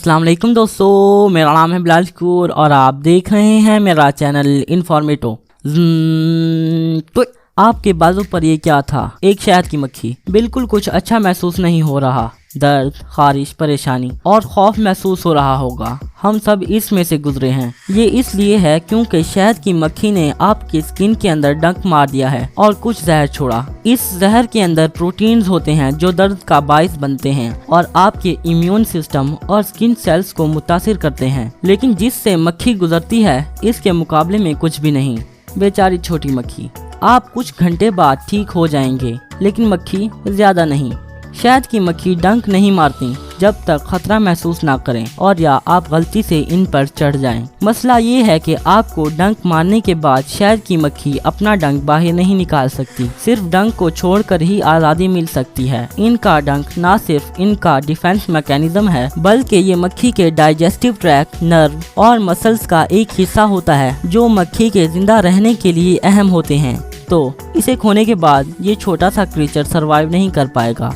अस्सलाम वालेकुम दोस्तों, मेरा नाम है बिलाल शकूर और आप देख रहे हैं मेरा चैनल इन्फॉर्मेटो। तो आपके बाजू पर ये क्या था? एक शहद की मक्खी। बिल्कुल कुछ अच्छा महसूस नहीं हो रहा। दर्द, खारिश, परेशानी और खौफ महसूस हो रहा होगा। हम सब इसमें से गुजरे हैं। ये इसलिए है क्योंकि शहद की मक्खी ने आपकी स्किन के अंदर डंक मार दिया है और कुछ जहर छोड़ा। इस जहर के अंदर प्रोटीन्स होते हैं जो दर्द का बाइस बनते हैं और आपके इम्यून सिस्टम और स्किन सेल्स को मुतासिर करते हैं। लेकिन जिससे मक्खी गुजरती है इसके मुकाबले में कुछ भी नहीं। बेचारी छोटी मक्खी। आप कुछ घंटे बाद ठीक हो जाएंगे, लेकिन मक्खी ज्यादा नहीं। शहद की मक्खी डंक नहीं मारती जब तक खतरा महसूस ना करें और या आप गलती से इन पर चढ़ जाएं। मसला ये है कि आपको डंक मारने के बाद शहद की मक्खी अपना डंक बाहर नहीं निकाल सकती। सिर्फ डंक को छोड़कर ही आज़ादी मिल सकती है। इनका डंक ना सिर्फ इनका डिफेंस मैकेनिज्म है, बल्कि ये मक्खी के डाइजेस्टिव ट्रैक्ट, नर्व और मसल्स का एक हिस्सा होता है जो मक्खी के जिंदा रहने के लिए अहम होते हैं। तो इसे खोने के बाद ये छोटा सा क्रीचर सरवाइव नहीं कर पाएगा।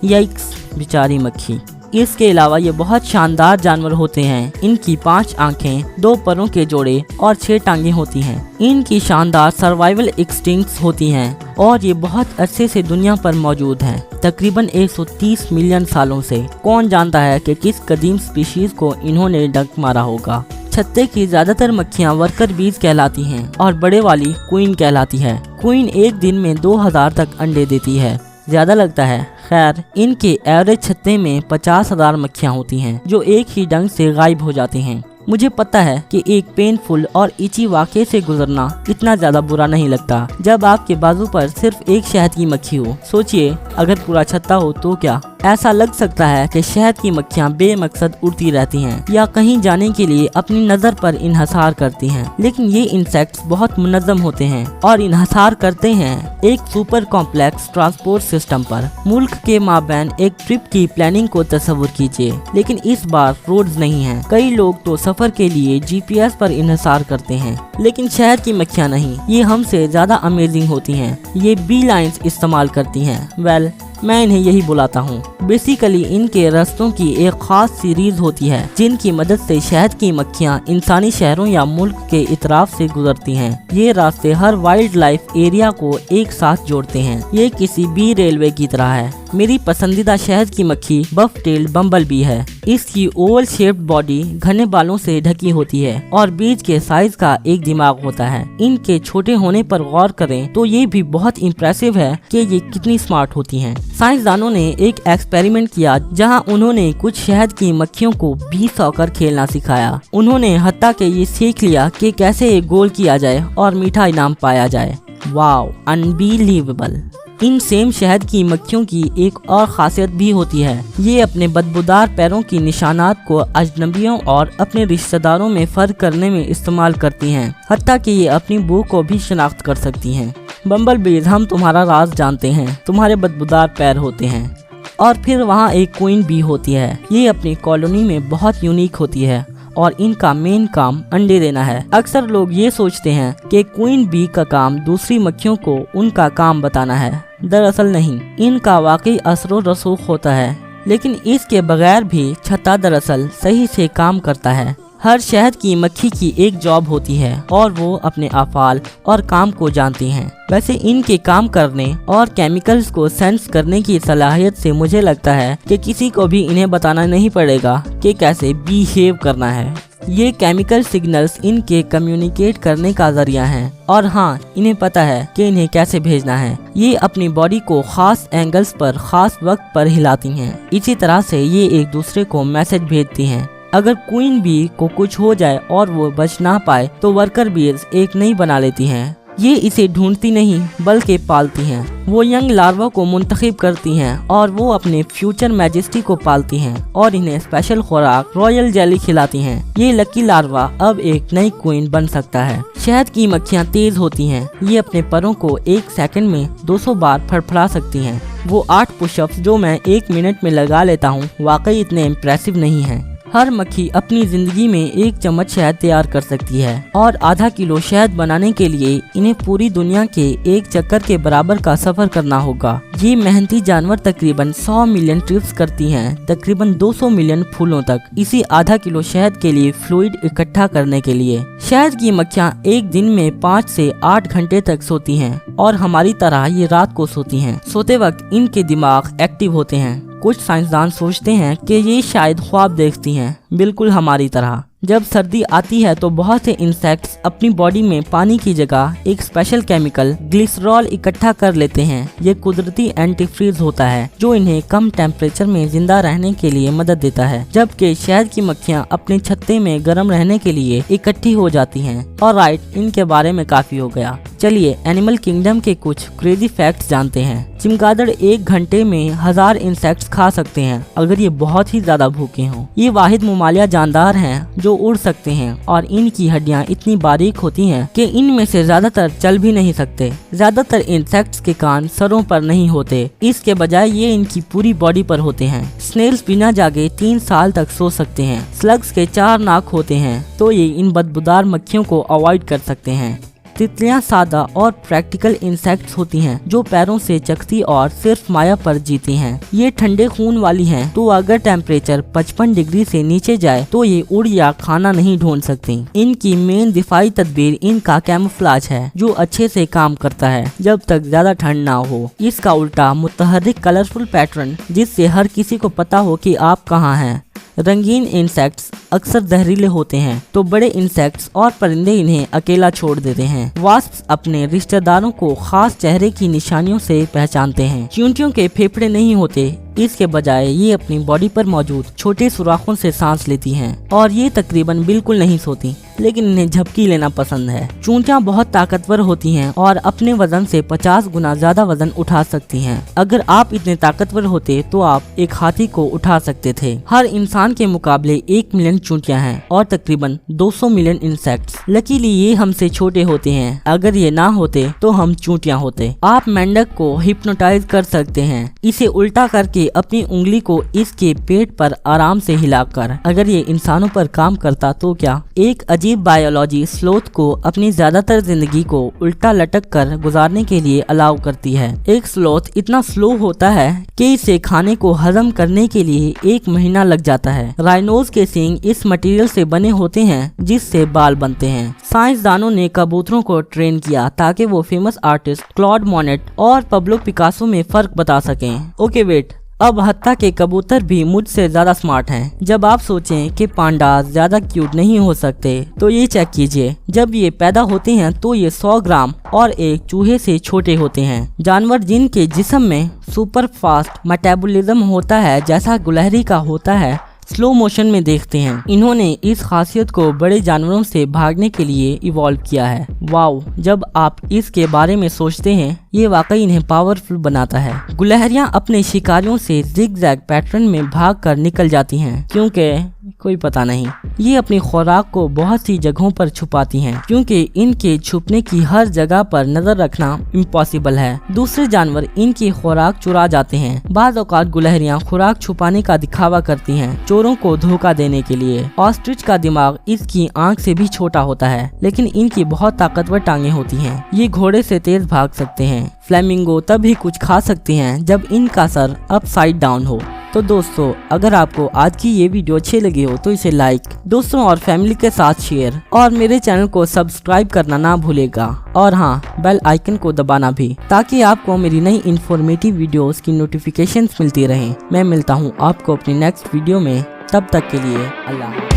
यक्स, बेचारी मक्खी। इसके अलावा ये बहुत शानदार जानवर होते हैं। इनकी 5 आंखें, 2 परों के जोड़े और 6 टांगें होती हैं। इनकी शानदार सर्वाइवल इंस्टिंक्ट्स होती हैं और ये बहुत अच्छे से दुनिया पर मौजूद हैं, तकरीबन 130 मिलियन सालों से। कौन जानता है कि किस कदीम स्पीशीज को इन्होंने डंक मारा होगा। छत्ते की ज्यादातर मक्खियाँ वर्कर बीज कहलाती हैं और बड़े वाली क्वीन कहलाती है। क्वीन एक दिन में 2000 तक अंडे देती है। ज्यादा लगता है। खैर, इनके एवरेज छत्ते में 50,000 मक्खियाँ होती हैं जो एक ही डंक से गायब हो जाती हैं। मुझे पता है कि एक पेनफुल और इची वाक़े से गुजरना इतना ज्यादा बुरा नहीं लगता जब आपके बाजू पर सिर्फ एक शहद की मक्खी हो। सोचिए अगर पूरा छत्ता हो तो क्या? ऐसा लग सकता है कि शहद की मक्खियाँ बेमकसद उड़ती रहती हैं या कहीं जाने के लिए अपनी नज़र पर इन्हसार करती हैं। लेकिन ये इंसेक्ट्स बहुत मुनज़्ज़म होते हैं और इन्हसार करते हैं एक सुपर कॉम्प्लेक्स ट्रांसपोर्ट सिस्टम पर। मुल्क के माबैन एक ट्रिप की प्लानिंग को तस्वुर कीजिए, लेकिन इस बार रोड्स नहीं हैं। कई लोग तो सफर के लिए GPS पर इन्हसार करते हैं, लेकिन शहद की मक्खियाँ नहीं। ये हमसे ज्यादा अमेजिंग होती हैं। ये बी लाइन्स इस्तेमाल करती हैं। वेल, मैं इन्हें यही बुलाता हूँ। बेसिकली इनके रास्तों की एक खास सीरीज होती है जिनकी मदद से शहद की मक्खियाँ इंसानी शहरों या मुल्क के इतराफ से गुजरती हैं। ये रास्ते हर वाइल्ड लाइफ एरिया को एक साथ जोड़ते हैं। ये किसी बी रेलवे की तरह है। मेरी पसंदीदा शहद की मक्खी बफ टेल्ड बम्बल बी है। इसकी ओवल शेप्ड बॉडी घने बालों से ढकी होती है और बीज के साइज का एक दिमाग होता है। इनके छोटे होने पर गौर करें तो ये भी बहुत इम्प्रेसिव है कि ये कितनी स्मार्ट होती हैं। साइंसदानों ने एक एक्सपेरिमेंट किया जहां उन्होंने कुछ शहद की मक्खियों को बी सॉकर खेलना सिखाया। उन्होंने हत्ता के ये सीख लिया कि कैसे एक गोल किया जाए और मीठा इनाम पाया जाए। Wow, unbelievable. इन सेम शहद की मक्खियों की एक और खासियत भी होती है। ये अपने बदबूदार पैरों की निशानात को अजनबियों और अपने रिश्तेदारों में फर्क करने में इस्तेमाल करती हैं। हत्ता कि ये अपनी बू को भी शनाख्त कर सकती हैं। बम्बल बीज, हम तुम्हारा राज जानते हैं। तुम्हारे बदबूदार पैर होते हैं। और फिर वहाँ एक क्वीन बी होती है। ये अपनी कॉलोनी में बहुत यूनिक होती है और इनका मेन काम अंडे देना है। अक्सर लोग ये सोचते हैं कि क्वीन बी का काम दूसरी मक्खियों को उनका काम बताना है। दरअसल नहीं, इनका वाकई असरो रसूख होता है। लेकिन इसके बगैर भी छत्ता दरअसल सही से काम करता है। हर शहद की मक्खी की एक जॉब होती है और वो अपने अफ़ाल और काम को जानती हैं। वैसे इनके काम करने और केमिकल्स को सेंस करने की सलाहियत से मुझे लगता है कि किसी को भी इन्हें बताना नहीं पड़ेगा कि कैसे बिहेव करना है। ये केमिकल सिग्नल्स इनके कम्युनिकेट करने का जरिया हैं और हाँ, इन्हें पता है कि इन्हें कैसे भेजना है। ये अपनी बॉडी को खास एंगल्स पर खास वक्त पर हिलाती हैं। इसी तरह से ये एक दूसरे को मैसेज भेजती हैं। अगर क्वीन बी को कुछ हो जाए और वो बच ना पाए तो वर्कर बीज एक नई बना लेती हैं। ये इसे ढूंढती नहीं बल्कि पालती हैं। वो यंग लार्वा को मुंतखब करती हैं और वो अपने फ्यूचर मैजेस्टी को पालती हैं और इन्हें स्पेशल खुराक रॉयल जेली खिलाती हैं। ये लकी लार्वा अब एक नई क्वीन बन सकता है। शहद की मक्खियाँ तेज होती हैं। ये अपने परों को 1 सेकंड में 200 बार फड़फड़ा सकती हैं। वो 8 पुशअप्स जो मैं 1 मिनट में लगा लेता हूँ वाकई इतने इम्प्रेसिव नहीं हैं। हर मक्खी अपनी जिंदगी में 1 चम्मच शहद तैयार कर सकती है और आधा किलो शहद बनाने के लिए इन्हें पूरी दुनिया के 1 चक्कर के बराबर का सफर करना होगा। ये मेहनती जानवर तकरीबन 100 मिलियन ट्रिप्स करती हैं, तकरीबन 200 मिलियन फूलों तक, इसी आधा किलो शहद के लिए फ्लूइड इकट्ठा करने के लिए। शहद की मक्खियाँ एक दिन में 5 से 8 घंटे तक सोती हैं और हमारी तरह ये रात को सोती हैं। सोते वक्त इनके दिमाग एक्टिव होते हैं। कुछ साइंसदान सोचते हैं कि ये शायद ख्वाब देखती हैं, बिल्कुल हमारी तरह। जब सर्दी आती है तो बहुत से इंसेक्ट्स अपनी बॉडी में पानी की जगह एक स्पेशल केमिकल ग्लिसरॉल इकट्ठा कर लेते हैं। ये कुदरती एंटीफ्रीज होता है जो इन्हें कम टेम्परेचर में जिंदा रहने के लिए मदद देता है, जबकि शहद की मक्खियाँ अपने छत्ते में गर्म रहने के लिए इकट्ठी हो जाती हैं। और राइट, इनके बारे में काफी हो गया। चलिए एनिमल किंगडम के कुछ क्रेजी फैक्ट्स जानते हैं। चमगादड़ 1 घंटे में 1000 इंसेक्ट्स खा सकते हैं अगर ये बहुत ही ज्यादा भूखे हों। ये वाहिद मुमालिया जानदार हैं जो उड़ सकते हैं और इनकी हड्डियां इतनी बारीक होती हैं कि इनमें से ज्यादातर चल भी नहीं सकते। ज्यादातर इंसेक्ट्स के कान सरों पर नहीं होते, इसके बजाय ये इनकी पूरी बॉडी पर होते हैं। स्नेल्स बिना जागे 3 साल तक सो सकते हैं। स्लग्स के 4 नाक होते हैं तो ये इन बदबूदार मक्खियों को अवॉइड कर सकते हैं। तितलियां सादा और प्रैक्टिकल इंसेक्ट्स होती हैं जो पैरों से चकती और सिर्फ माया पर जीती हैं। ये ठंडे खून वाली हैं, तो अगर टेम्परेचर 55 डिग्री से नीचे जाए तो ये उड़ या खाना नहीं ढूंढ सकती। इनकी मेन दिफाई तदबीर इनका कैमोफ्लेज है जो अच्छे से काम करता है जब तक ज्यादा ठंड ना हो। इसका उल्टा मुतहर्रिक कलरफुल पैटर्न जिससे हर किसी को पता हो कि आप कहाँ हैं। रंगीन इंसेक्ट्स अक्सर जहरीले होते हैं तो बड़े इंसेक्ट्स और परिंदे इन्हें अकेला छोड़ देते हैं। वास्प्स अपने रिश्तेदारों को खास चेहरे की निशानियों से पहचानते हैं। चींटियों के फेफड़े नहीं होते, इसके बजाय ये अपनी बॉडी पर मौजूद छोटे सुराखों से सांस लेती हैं और ये तकरीबन बिल्कुल नहीं सोती, लेकिन इन्हें झपकी लेना पसंद है। चूंटियां बहुत ताकतवर होती हैं और अपने वजन से 50 गुना ज्यादा वजन उठा सकती हैं। अगर आप इतने ताकतवर होते तो आप एक हाथी को उठा सकते थे। हर इंसान के मुकाबले 1 मिलियन चूंटियां हैं और तकरीबन 200 मिलियन इंसेक्ट्स। लकीली ये हमसे छोटे होते हैं, अगर ये ना होते तो हम चूंटियां होते। आप मेंढक को हिप्नोटाइज कर सकते हैं, इसे उल्टा करके अपनी उंगली को इसके पेट पर आराम से हिलाकर। अगर ये इंसानों पर काम करता तो क्या। एक अजीब बायोलॉजी स्लोथ को अपनी ज्यादातर जिंदगी को उल्टा लटक कर गुजारने के लिए अलाउ करती है। एक स्लोथ इतना स्लो होता है कि इसे खाने को हजम करने के लिए 1 महीना लग जाता है। राइनोज के सींग इस मटेरियल से बने होते हैं जिससे बाल बनते हैं। साइंसदानों ने कबूतरों को ट्रेन किया ताकि वो फेमस आर्टिस्ट क्लॉड मोनेट और पब्लो पिकासो में फर्क बता सकें। ओके वेट, अब हत्ता के कबूतर भी मुझसे ज्यादा स्मार्ट हैं। जब आप सोचें कि पांडास ज्यादा क्यूट नहीं हो सकते तो ये चेक कीजिए। जब ये पैदा होते हैं तो ये 100 ग्राम और एक चूहे से छोटे होते हैं। जानवर जिनके जिस्म में सुपर फास्ट मेटाबॉलिज्म होता है जैसा गुलहरी का होता है, स्लो मोशन में देखते हैं। इन्होंने इस खासियत को बड़े जानवरों से भागने के लिए इवॉल्व किया है। वाओ, जब आप इसके बारे में सोचते हैं ये वाकई इन्हें पावरफुल बनाता है। गुलहरियां अपने शिकारियों से जिग-जैग पैटर्न में भागकर निकल जाती हैं क्योंकि कोई पता नहीं। ये अपनी खुराक को बहुत सी जगहों पर छुपाती हैं क्योंकि इनके छुपने की हर जगह पर नजर रखना इम्पॉसिबल है। दूसरे जानवर इनकी खुराक चुरा जाते हैं। बाज़ औक़ात गुलहरियां खुराक छुपाने का दिखावा करती हैं चोरों को धोखा देने के लिए। ऑस्ट्रिच का दिमाग इसकी आंख से भी छोटा होता है, लेकिन इनकी बहुत ताकतवर टांगे होती हैं। ये घोड़े से तेज भाग सकते हैं। फ्लेमिंगो तभी कुछ खा सकते हैं जब इनका सर अपसाइड डाउन हो। तो दोस्तों, अगर आपको आज की ये वीडियो अच्छी लगी हो तो इसे लाइक, दोस्तों और फैमिली के साथ शेयर और मेरे चैनल को सब्सक्राइब करना ना भूलेगा। और हाँ, बेल आइकन को दबाना भी, ताकि आपको मेरी नई इन्फॉर्मेटिव वीडियोस की नोटिफिकेशंस मिलती रहें। मैं मिलता हूँ आपको अपनी नेक्स्ट वीडियो में, तब तक के लिए अल्लाह।